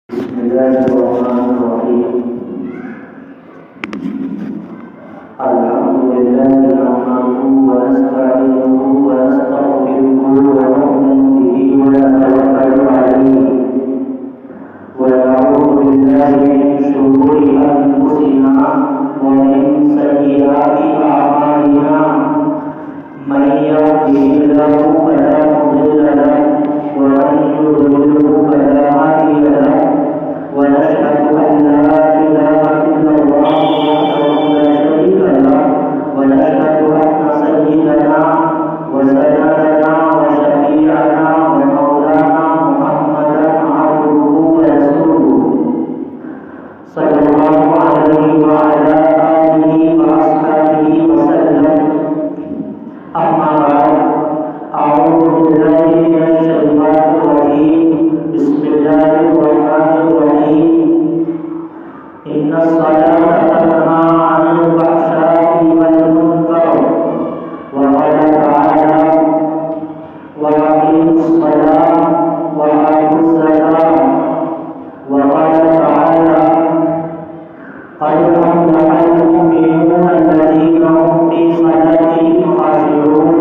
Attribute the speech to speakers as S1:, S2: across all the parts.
S1: بسم الله الرحمن الرحيم. الحمد لله نحمده ونستعينه ونستغفره ونؤمن به ونتوكل عليه ونعوذ بالله من شرور انفسنا ومن سيئات اعمالنا من يهده الله فلا مضل له ومن يضلل فلا هادي له ونشهد أن لا إله إلا الله وحده لا شريك له ونشهد أن سيدنا وسندنا وشفيعنا ومولانا محمدا عبده ورسوله صلى الله عليه وعلى آله وأصحابه وسلم. أما بعد، أعوذ بالله من الشيطان الرجيم. بسم الله الرحمن الرحيم. إن الصلاة تنهى عن الفحشاء والمنكر وقال تعالى وأقيموا الصلاة وآتوا الزكاة وقال تعالى قد أفلح المؤمنون الذين هم في صلاتهم خاشعون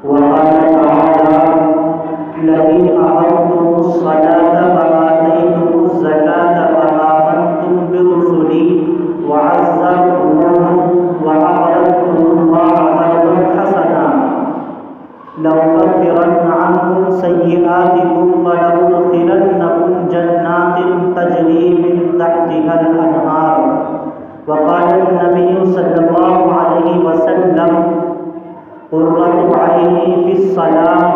S1: وقال تعالى لئن أقمتم الصلاة وآتيتم الزكاة وآمنتم برسلي وعزرتموهم وأقرضتم الله قرضا حسنا لأكفرن عنكم سيئاتكم ولأدخلنكم جنات تجري من تحتها الأنهار. وقال النبي صلى الله عليه وسلم قرة عيني في الصلاة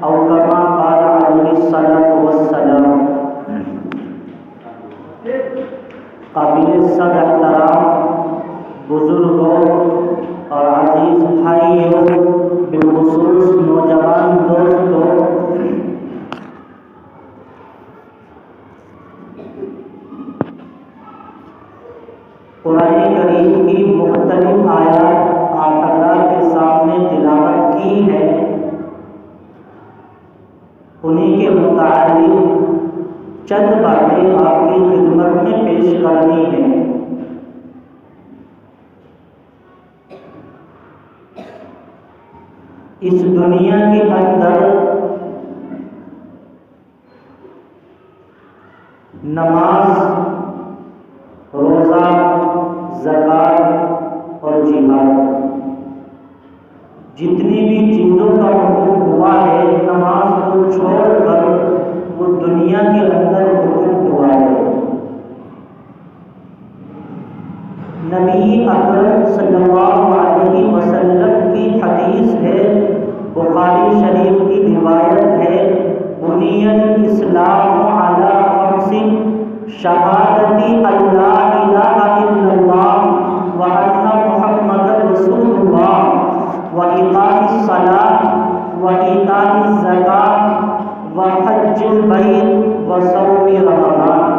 S1: او كما قال علیہ الصلوۃ والسلام. قابل صد احترام بزرگوں اور عزیز بھائیوں، بالخصوص نوجوان دوستوں، قرآن کریم کی مختلف آیات آپ حضرات کے سامنے تلاوت کی ہے. انہی کے متعلق چند باتیں آپ کی خدمت میں پیش کرنی ہے. اس دنیا کے اندر نماز، روزہ، زکوٰۃ اور جہاد، جتنی بھی چیزوں کا حکم ہوا ہے نماز کو چھوڑ کر وہ دنیا کے اندر حکم ہوا ہے. نبی اکرم صلی اللہ علیہ وسلم کی حدیث ہے، بخاری شریف کی روایت ہے، بنی الاسلام علی خمس شہادت ان لا الہ الا اللہ وان محمد رسول اللہ وإقام الصلاة وإيتاء الزكاة وحج البيت وصوم رمضان.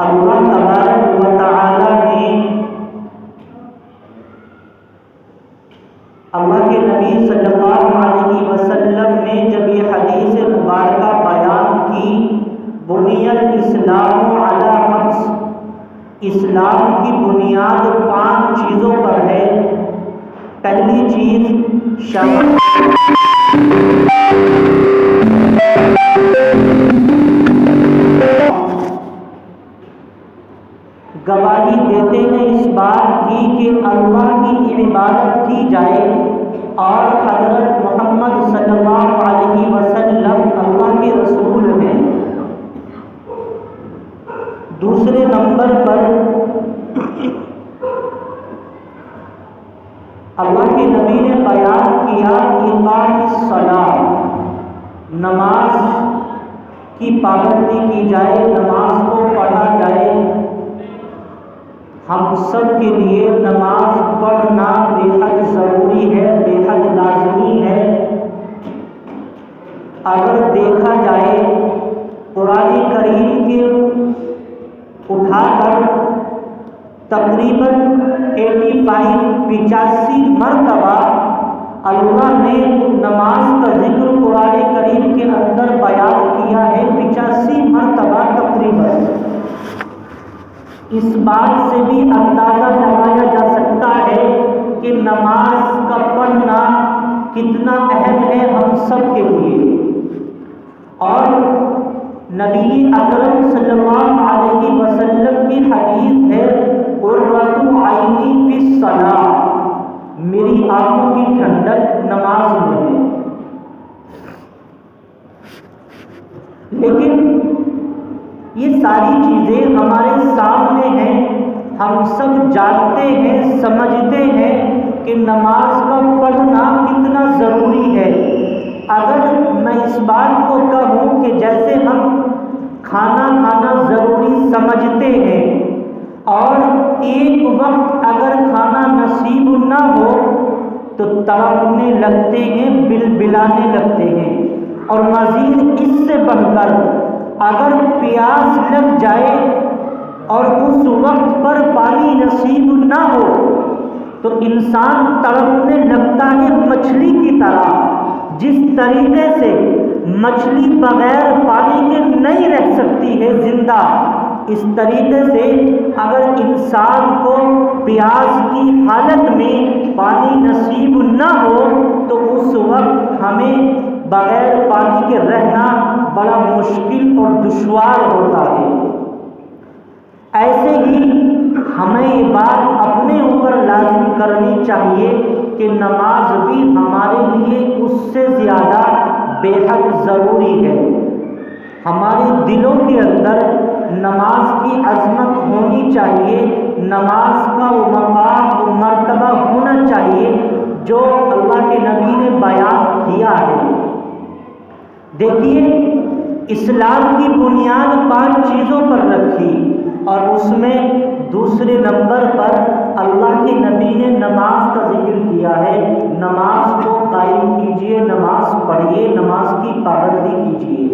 S1: اللہ تبارک و تعالی نے اللہ کے نبی صلی اللہ علیہ وسلم نے جب یہ حدیث مبارکہ بیان کی، بنی الاسلام علی خمس، اسلام کی بنیاد 5 چیزوں پر ہے. پہلی چیز گواہی دیتے ہیں اس بات کی کہ اللہ کی عبادت کی جائے اور حضرت محمد صلی اللہ علیہ وسلم اللہ کے رسول ہیں. دوسرے نمبر پر اللہ کے نبی نے بیان کیا اقام الصلاۃ، نماز کی پابندی کی جائے، نماز کو پڑھا جائے. ہم سب کے لیے نماز پڑھنا بے حد ضروری ہے، بے حد لازمی ہے. اگر دیکھا جائے قرآن کریم کے اٹھا کر تقریباً 85 مرتبہ اللہ نے نماز کا ذکر قرآن کریم اندر بیان کیا ہے 85 مرتبہ تقریباً. اس بات سے بھی اندازہ لگایا جا سکتا ہے کہ نماز کا پڑھنا کتنا اہم ہے ہم سب کے لیے. اور نبی اکرم صلی اللہ علیہ وسلم کی حدیث ہے قرۃ عینی فی الصلاۃ، میری آنکھوں کی ٹھنڈک نماز میں ہے. لیکن یہ ساری چیزیں ہمارے سامنے ہیں، ہم سب جانتے ہیں، سمجھتے ہیں کہ نماز کا پڑھنا کتنا ضروری ہے. اگر میں اس بات کو کہوں کہ جیسے ہم کھانا کھانا ضروری سمجھتے ہیں اور ایک وقت اگر کھانا نصیب نہ ہو تو تڑپنے لگتے ہیں، بلبلانے لگتے ہیں، اور مزید اس سے بڑھ کر اگر پیاس لگ جائے اور اس وقت پر پانی نصیب نہ ہو تو انسان تڑپنے لگتا ہے مچھلی کی طرح. جس طریقے سے مچھلی بغیر پانی کے نہیں رہ سکتی ہے زندہ، اس طریقے سے اگر انسان کو پیاس کی حالت میں پانی نصیب نہ ہو تو اس وقت ہمیں بغیر پانی کے رہنا بڑا مشکل اور دشوار ہوتا ہے. ایسے ہی ہمیں یہ بات اپنے اوپر لازم کرنی چاہیے کہ نماز بھی ہمارے لیے اس سے زیادہ بے حد ضروری ہے. ہمارے دلوں کے اندر نماز کی عظمت ہونی چاہیے، نماز کا وہ مقام وہ مرتبہ ہونا چاہیے جو اللہ کے نبی نے بیان کیا ہے. دیکھیے، اسلام کی بنیاد 5 چیزوں پر رکھی اور اس میں دوسرے نمبر پر اللہ کے نبی نے نماز کا ذکر کیا ہے. نماز کو قائم کیجئے، نماز پڑھیے، نماز کی پابندی کیجئے.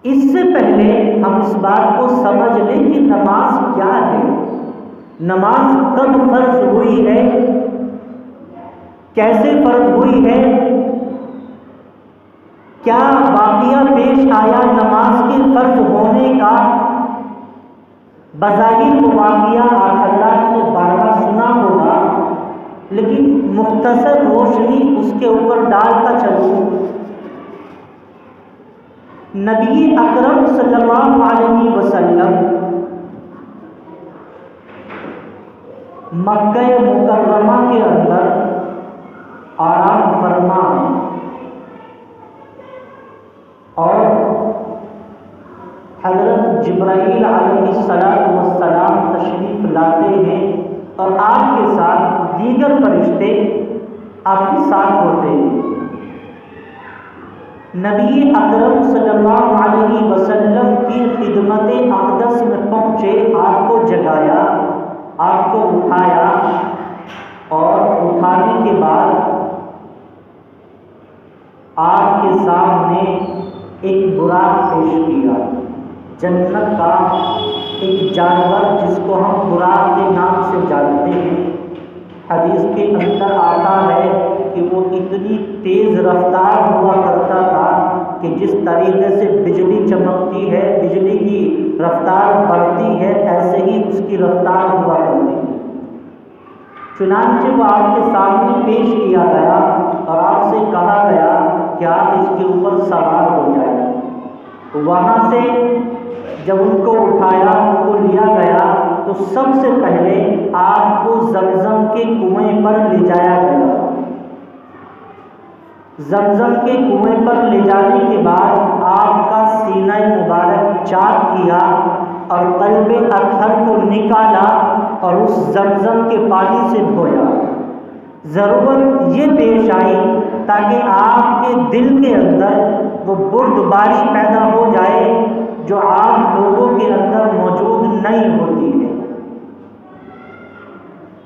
S1: اس سے پہلے ہم اس بات کو سمجھ لیں کہ نماز کیا ہے، نماز کب فرض ہوئی ہے، کیسے فرض ہوئی ہے، کیا واقعہ پیش آیا نماز کے فرض ہونے کا. بظاہر وہ واقعہ آپ حضرات نے بارہا سنا ہوگا، لیکن مختصر روشنی اس کے اوپر ڈالتا چلوں. نبی اکرم صلی اللہ علیہ وسلم مکہ مکرمہ کے اندر آرام فرما ہے اور حضرت جبرائیل علیہ السلام تشریف لاتے ہیں اور آپ کے ساتھ دیگر فرشتے آپ کے ساتھ ہوتے ہیں. نبی اکرم صلی اللہ علیہ وسلم کی خدمت اقدس میں پہنچے، آپ کو جگایا، آپ کو اٹھایا اور اٹھانے کے بعد آپ کے سامنے ایک براق پیش کیا. جنت کا ایک جانور جس کو ہم براق کے نام سے جانتے ہیں، حدیث کے اندر آتا ہے کہ وہ اتنی تیز رفتار ہوا کرتا تھا کہ جس طریقے سے بجلی چمکتی ہے، بجلی کی رفتار بڑھتی ہے، ایسے ہی اس کی رفتار ہوا کرتی ہے. چنانچہ وہ آپ کے سامنے پیش کیا گیا اور آپ سے کہا گیا کہ آپ اس کے اوپر سوار ہو جائیں. وہاں سے جب ان کو اٹھایا، ان کو لیا گیا تو سب سے پہلے آپ کو زمزم کے کنویں پر لے جایا گیا. زمزم کے کنویں پر لے جانے کے بعد آپ کا سینہ مبارک چاک کیا اور قلب اطہر کو نکالا اور اس زمزم کے پانی سے دھویا. ضرورت یہ پیش آئی تاکہ آپ کے دل کے اندر وہ بردباری پیدا ہو جائے جو عام لوگوں کے اندر موجود نہیں ہوتی ہے.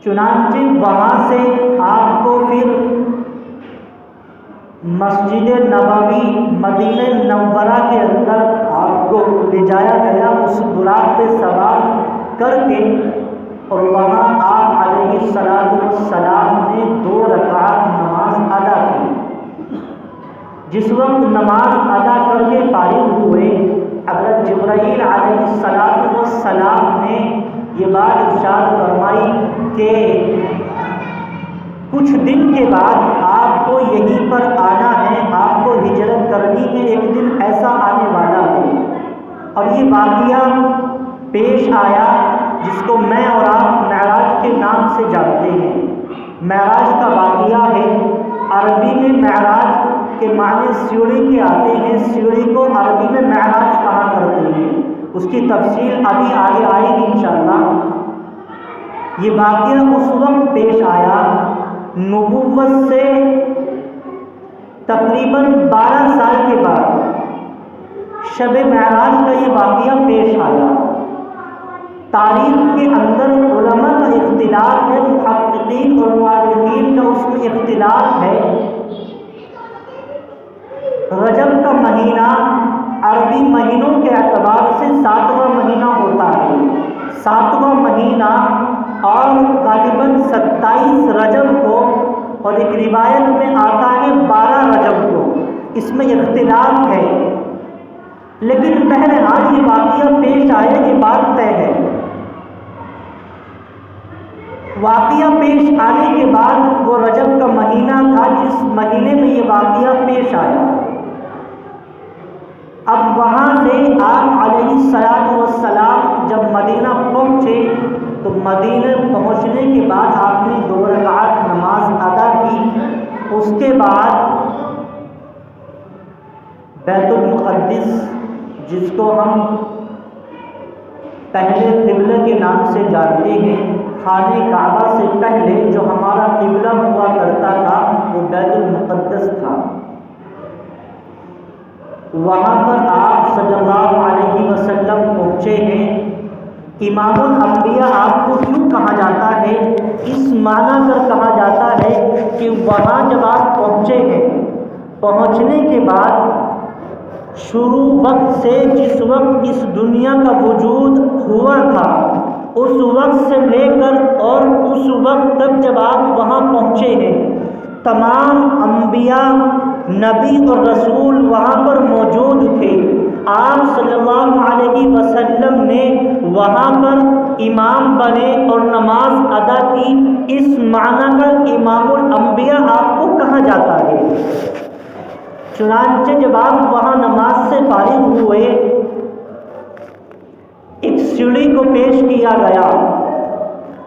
S1: چنانچہ وہاں سے آپ کو پھر مسجد نبوی مدینہ منورہ کے اندر آپ کو لے جایا گیا اس براق پہ سوار کر کے، اور وہاں آپ علیہ السلام نے 2 رکعت نماز ادا کی. جس وقت نماز ادا کر کے فارغ ہوئے، حضرت جبرائیل علیہ السلام نے یہ بات ارشاد فرمائی کہ کچھ دن کے بعد آپ کو یہیں پر آنا ہے، آپ کو ہجرت کرنی ہے، ایک دن ایسا آنے والا ہے۔ اور یہ واقعہ پیش آیا جس کو میں اور آپ معراج کے نام سے جانتے ہیں۔ معراج کا واقعہ ہے، عربی میں معراج کے معنی سیڑھی کے آتے ہیں، سیڑھی کو عربی میں معراج کہا کرتے ہیں، اس کی تفصیل ابھی آگے آئے گی انشاءاللہ۔ یہ واقعہ اس وقت پیش آیا نبوت سے تقریباً 12 سال کے بعد شب معراج کا یہ واقعہ پیش آیا۔ تاریخ کے اندر علماء کا اختلاف ہے، محققین اور مؤرخین کا اس میں اختلاف ہے۔ رجب کا مہینہ عربی مہینوں کے اعتبار سے 7واں مہینہ ہوتا ہے، 7واں مہینہ، اور غالباً 27 رجب کو، اور ایک روایت میں آتا ہے 12 رجب کو، اس میں اختلاف ہے، لیکن بہرحال یہ واقعہ پیش آیا، یہ بات طے ہے۔ واقعہ پیش آنے کے بعد وہ رجب کا مہینہ تھا جس مہینے میں یہ واقعہ پیش آیا۔ اب وہاں سے آپ علیہ السلام جب مدینہ پہنچے تو مدینہ پہنچنے کے بعد آپ نے 2 رکعت نماز ادا کی، اس کے بعد بیت المقدس جس کو ہم پہلے قبلہ کے نام سے جانتے ہیں، خانہ کعبہ سے پہلے جو ہمارا قبلہ ہوا کرتا تھا وہ بیت المقدس تھا، وہاں پر آپ صلی اللہ علیہ وسلم پہنچے ہیں۔ امام الانبیاء آپ کو کیوں کہا جاتا ہے؟ اس معنی کر کہا جاتا ہے کہ وہاں جب آپ پہنچے ہیں، پہنچنے کے بعد شروع وقت سے جس وقت اس دنیا کا وجود ہوا تھا اس وقت سے لے کر اور اس وقت تک جب آپ وہاں پہنچے ہیں، تمام انبیاء، نبی اور رسول وہاں پر موجود تھے۔ آپ صلی اللہ علیہ وسلم نے وہاں پر امام بنے اور نماز ادا کی، اس معنی کا امام الانبیاء آپ کو کہا جاتا ہے۔ چنانچہ جب آپ وہاں نماز سے فارغ ہوئے، ایک سیڑھی کو پیش کیا گیا۔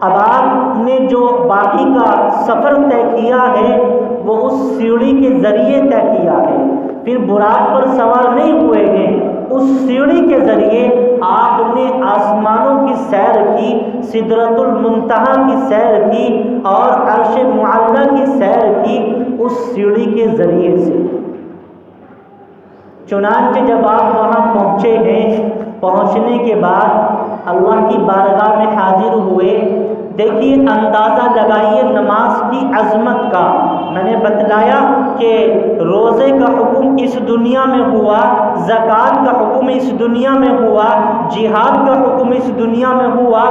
S1: اب آپ نے جو باقی کا سفر طے کیا ہے وہ اس سیڑھی کے ذریعے طے کیا ہے، پھر براق پر سوار نہیں ہوئے ہیں، اس سیڑھی کے ذریعے آپ نے آسمانوں کی سیر کی، سدرۃ المنتہا کی سیر کی اور عرش معلیٰ کی سیر کی اس سیڑھی کے ذریعے سے۔ چنانچہ جب آپ وہاں پہنچے ہیں، پہنچنے کے بعد اللہ کی بارگاہ میں حاضر ہوئے، دیکھیے اندازہ لگائیے نماز کی عظمت کا۔ میں نے بتلایا کہ روزے کا حکم اس دنیا میں ہوا، زکوٰۃ کا حکم اس دنیا میں ہوا، جہاد کا حکم اس دنیا میں ہوا،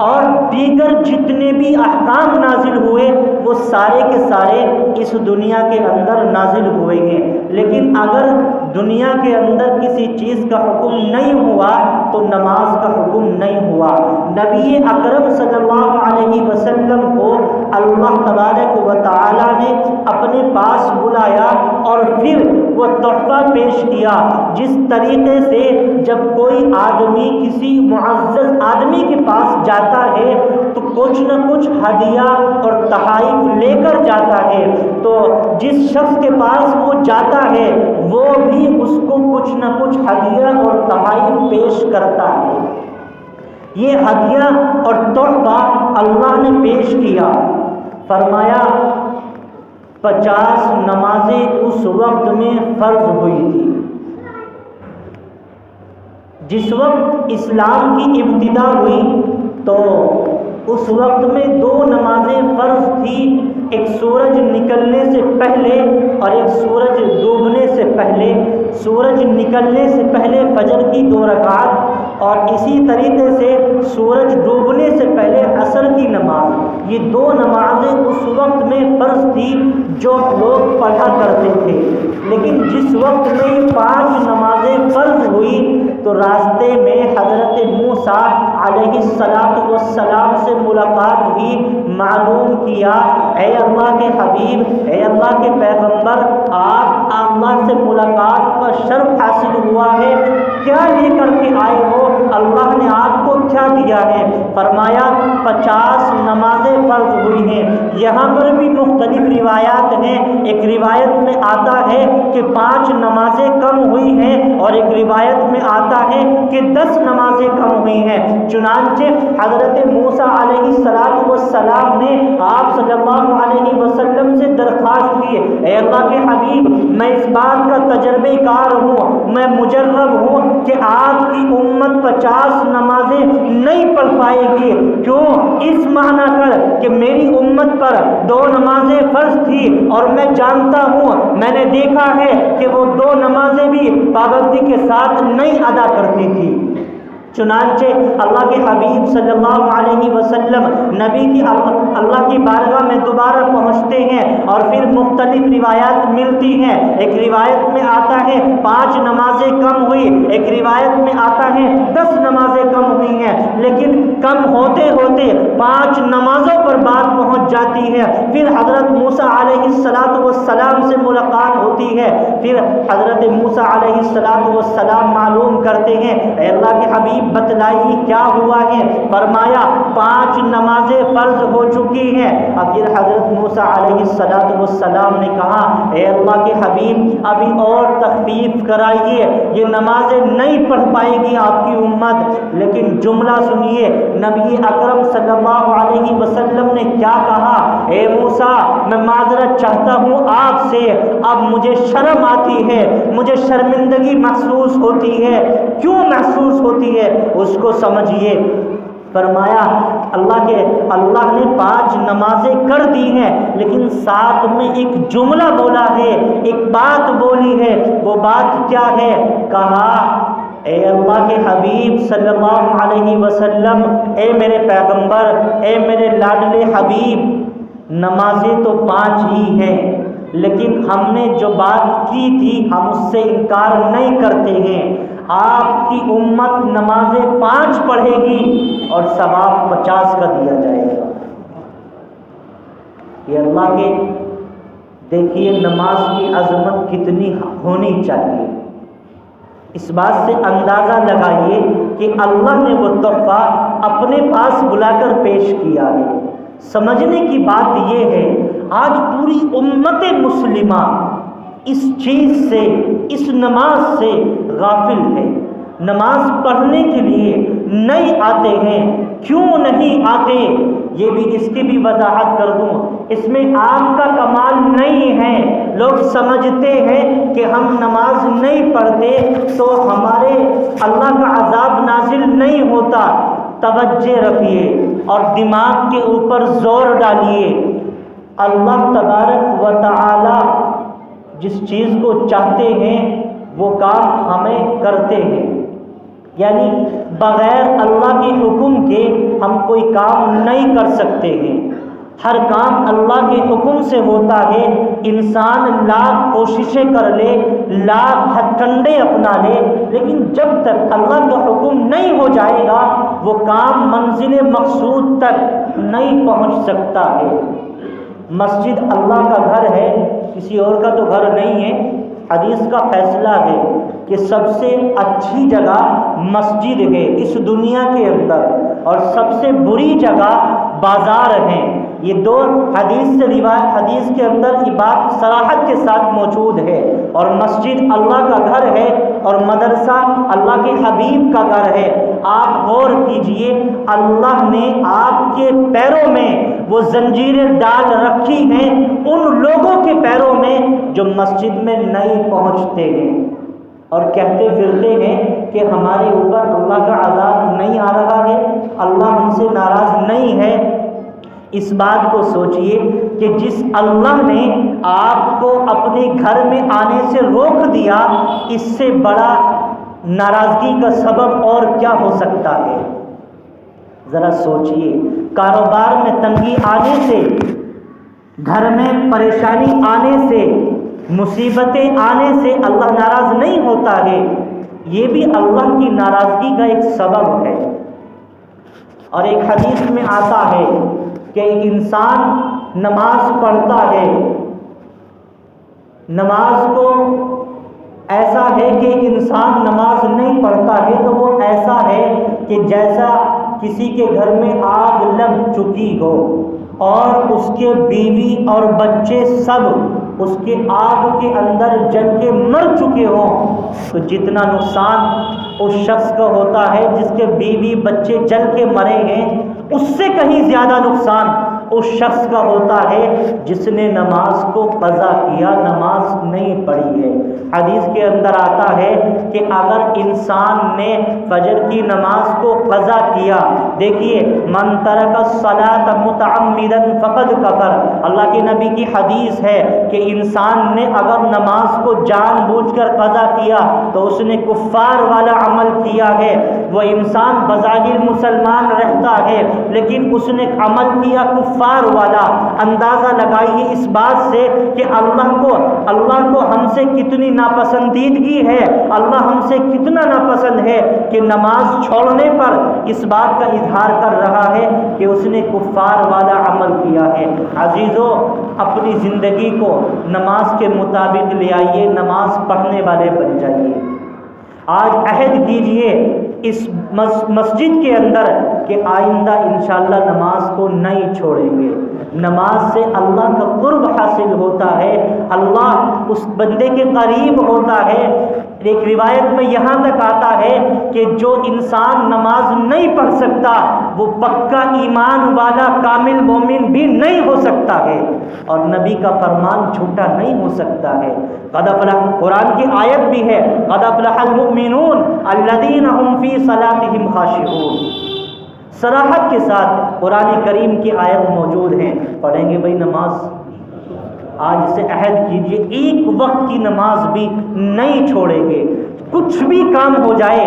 S1: اور دیگر جتنے بھی احکام نازل ہوئے وہ سارے کے سارے اس دنیا کے اندر نازل ہوئے ہیں۔ لیکن اگر دنیا کے اندر کسی چیز کا حکم نہیں ہوا تو نماز کا حکم نہیں ہوا۔ نبی اکرم صلی اللہ علیہ وسلم کو اللہ تبارک و تعالی نے اپنے پاس بلایا اور پھر وہ تحفہ پیش کیا، جس طریقے سے جب کوئی آدمی کسی معزز آدمی کے پاس جاتا ہے تو کچھ نہ کچھ ہدیہ اور تحائف لے کر جاتا ہے، تو جس شخص کے پاس وہ جاتا ہے وہ بھی اس کو کچھ نہ کچھ ہدیہ اور تحائف پیش کرتا ہے۔ یہ ہدیہ اور تحفہ اللہ نے پیش کیا، فرمایا 50 نمازیں اس وقت میں فرض ہوئی تھی۔ جس وقت اسلام کی ابتدا ہوئی تو اس وقت میں 2 نمازیں فرض تھی، ایک سورج نکلنے سے پہلے اور ایک سورج ڈوبنے سے پہلے۔ سورج نکلنے سے پہلے فجر کی 2 رکعت اور اسی طریقے سے سورج ڈوبنے سے پہلے عصر کی نماز۔ یہ 2 نمازیں اس وقت میں فرض تھی جو لوگ پڑھا کرتے تھے۔ لیکن جس وقت میں یہ 5 نمازیں فرض ہوئی تو راستے میں حضرت موسیٰ علیہ السلام سے ملاقات ہوئی. معلوم کیا اے اللہ کے حبیب، اے اللہ کے پیغمبر، آپ اللہ سے ملاقات کا شرف حاصل ہوا ہے، کیا لے کر کے آئے ہو؟ اللہ نے آپ کو کیا دیا ہے؟ فرمایا 50 نمازیں فرض ہوئی ہیں. یہاں پر بھی مختلف روایات ہیں. ایک روایت میں آتا ہے کہ 5 نمازیں کم ہوئی ہیں اور ایک روایت میں آتا ہے کہ 10 نمازیں کم ہوئی ہیں. چنانچہ حضرت موسیٰ علیہ السلام نے آپ صلی اللہ علیہ وسلم سے درخواست کی، اے اللہ کے حبیب، میں اس بات کا تجربہ کار ہوں، میں مجرب ہوں کہ آپ کی امت 50 نمازیں نہیں پڑھ پائے گی. کیوں؟ اس معنی کر کہ میری امت پر 2 نمازیں فرض تھی اور میں جانتا ہوں، میں نے دیکھا ہے کہ وہ 2 نمازیں بھی پابندی کے ساتھ نہیں ادا کرتی تھی. چنانچہ اللہ کے حبیب صلی اللہ علیہ وسلم نبی کی اللہ کی بارگاہ میں دوبارہ پہنچتے ہیں اور پھر مختلف روایات ملتی ہیں. ایک روایت میں آتا ہے 5 نمازیں کم ہوئی، ایک روایت میں آتا ہے 10 نمازیں کم ہوئی ہیں. لیکن کم ہوتے ہوتے 5 نمازوں پر بات پہنچ جاتی ہے. پھر حضرت موسیٰ علیہ السلام سے ملاقات ہوتی ہے. پھر حضرت موسیٰ علیہ السلام معلوم کرتے ہیں، اے اللہ کے حبیب بتلائیے کیا ہوا ہے؟ فرمایا 5 نمازیں فرض ہو چکی ہیں. اور پھر حضرت موسیٰ علیہ السلام نے کہا، اے اللہ کے حبیب ابھی اور تخفیف کرائیے، یہ نمازیں نہیں پڑھ پائے گی آپ کی امت. لیکن جملہ سنیے، نبی اکرم صلی اللہ علیہ وسلم نے کیا کہا، اے موسیٰ میں معذرت چاہتا ہوں آپ سے، اب مجھے شرم آتی ہے، مجھے شرمندگی محسوس ہوتی ہے. کیوں محسوس ہوتی ہے اس کو سمجھیے. فرمایا اللہ نے 5 نمازیں کر دی ہیں، لیکن ساتھ میں ایک جملہ بولا ہے، ایک بات بولی ہے. وہ بات کیا ہے؟ کہا، اے اللہ کے حبیب صلی اللہ علیہ وسلم، اے میرے پیغمبر، اے میرے لاڈلے حبیب، نمازیں تو 5 ہی ہیں، لیکن ہم نے جو بات کی تھی ہم اس سے انکار نہیں کرتے ہیں. آپ کی امت نمازیں 5 پڑھے گی اور ثواب 50 کا دیا جائے گا. یہ اللہ کے دیکھیے نماز کی عظمت کتنی ہونی چاہیے. اس بات سے اندازہ لگائیے کہ اللہ نے وہ تحفہ اپنے پاس بلا کر پیش کیا ہے. سمجھنے کی بات یہ ہے، آج پوری امت مسلمہ اس چیز سے، اس نماز سے غافل ہے. نماز پڑھنے کے لیے نہیں آتے ہیں. کیوں نہیں آتے؟ یہ بھی اس کی بھی وضاحت کر دوں. اس میں آپ کا کمال نہیں ہے. لوگ سمجھتے ہیں کہ ہم نماز نہیں پڑھتے تو ہمارے اللہ کا عذاب نازل نہیں ہوتا. توجہ رکھیے اور دماغ کے اوپر زور ڈالیے. اللہ تبارک و تعالی جس چیز کو چاہتے ہیں وہ کام ہمیں کرتے ہیں. یعنی بغیر اللہ کے حکم کے ہم کوئی کام نہیں کر سکتے ہیں. ہر کام اللہ کے حکم سے ہوتا ہے. انسان لاکھ کوششیں کر لے، لاکھ ہتھ کنڈے اپنا لے، لیکن جب تک اللہ کا حکم نہیں ہو جائے گا وہ کام منزل مقصود تک نہیں پہنچ سکتا ہے. مسجد اللہ کا گھر ہے، کسی اور کا تو گھر نہیں ہے. حدیث کا فیصلہ ہے کہ سب سے اچھی جگہ مسجد ہے اس دنیا کے اندر، اور سب سے بری جگہ بازار ہیں. یہ 2 حدیث کے اندر یہ بات صراحت کے ساتھ موجود ہے. اور مسجد اللہ کا گھر ہے اور مدرسہ اللہ کے حبیب کا گھر ہے. آپ غور کیجئے، اللہ نے آپ کے پیروں میں وہ زنجیریں ڈال رکھی ہیں ان لوگوں کے پیروں میں جو مسجد میں نہیں پہنچتے ہیں اور کہتے پھرتے ہیں کہ ہمارے اوپر اللہ کا عذاب نہیں آ رہا ہے، اللہ ہم سے ناراض نہیں ہے. اس بات کو سوچئے کہ جس اللہ نے آپ کو اپنے گھر میں آنے سے روک دیا، اس سے بڑا ناراضگی کا سبب اور کیا ہو سکتا ہے؟ ذرا سوچئے. کاروبار میں تنگی آنے سے، گھر میں پریشانی آنے سے، مصیبتیں آنے سے اللہ ناراض نہیں ہوتا ہے، یہ بھی اللہ کی ناراضگی کا ایک سبب ہے۔ اور ایک حدیث میں آتا ہے کہ ایک انسان نماز پڑھتا ہے، نماز کو ایسا ہے کہ ایک انسان نماز نہیں پڑھتا ہے تو وہ ایسا ہے کہ جیسا کسی کے گھر میں آگ لگ چکی ہو اور اس کے بیوی اور بچے سب اس کے آگ کے اندر جل کے مر چکے ہوں، تو جتنا نقصان اس شخص کا ہوتا ہے جس کے بیوی بچے جل کے مرے ہیں، اس سے کہیں زیادہ نقصان اس شخص کا ہوتا ہے جس نے نماز کو قضا کیا، نماز نہیں پڑھی ہے۔ حدیث کے اندر آتا ہے کہ اگر انسان نے فجر کی نماز کو قضا کیا، دیکھیے من ترک الصلاۃ متعمدا فقد کفر، اللہ کے نبی کی حدیث ہے کہ انسان نے اگر نماز کو جان بوجھ کر قضا کیا تو اس نے کفار والا عمل کیا ہے۔ وہ انسان بظاہر مسلمان رہتا ہے لیکن اس نے عمل کیا کفار والا۔ اندازہ لگائیے اس بات سے کہ اللہ کو ہم سے کتنی ناپسندیدگی ہے، اللہ ہم سے کتنا ناپسند ہے کہ نماز چھوڑنے پر اس بات کا اظہار کر رہا ہے کہ اس نے کفار والا عمل کیا ہے۔ عزیزو، اپنی زندگی کو نماز کے مطابق لے آئیے، نماز پڑھنے والے بن جائیے۔ آج عہد کیجئے اس مسجد کے اندر کہ آئندہ انشاءاللہ نماز کو نہیں چھوڑیں گے۔ نماز سے اللہ کا قرب حاصل ہوتا ہے، اللہ اس بندے کے قریب ہوتا ہے۔ ایک روایت میں یہاں تک آتا ہے کہ جو انسان نماز نہیں پڑھ سکتا وہ پکا ایمان والا کامل مومن بھی نہیں ہو سکتا ہے، اور نبی کا فرمان جھوٹا نہیں ہو سکتا ہے۔ قد افلح، قرآن کی آیت بھی ہے، قد افلح المؤمنون الذین هم فی صلاتهم خاشعون، صراحت کے ساتھ قرآن کریم کی آیت موجود ہیں۔ پڑھیں گے بھائی نماز، آج سے عہد کیجئے ایک وقت کی نماز بھی نہیں چھوڑیں گے۔ کچھ بھی کام ہو جائے،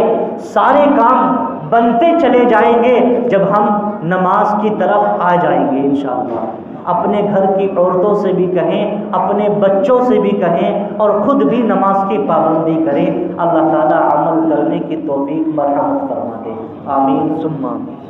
S1: سارے کام بنتے چلے جائیں گے جب ہم نماز کی طرف آ جائیں گے انشاءاللہ۔ اپنے گھر کی عورتوں سے بھی کہیں، اپنے بچوں سے بھی کہیں، اور خود بھی نماز کی پابندی کریں۔ اللہ تعالیٰ عمل کرنے کی توفیق مرحمت فرما دے، آمین ثم آمین۔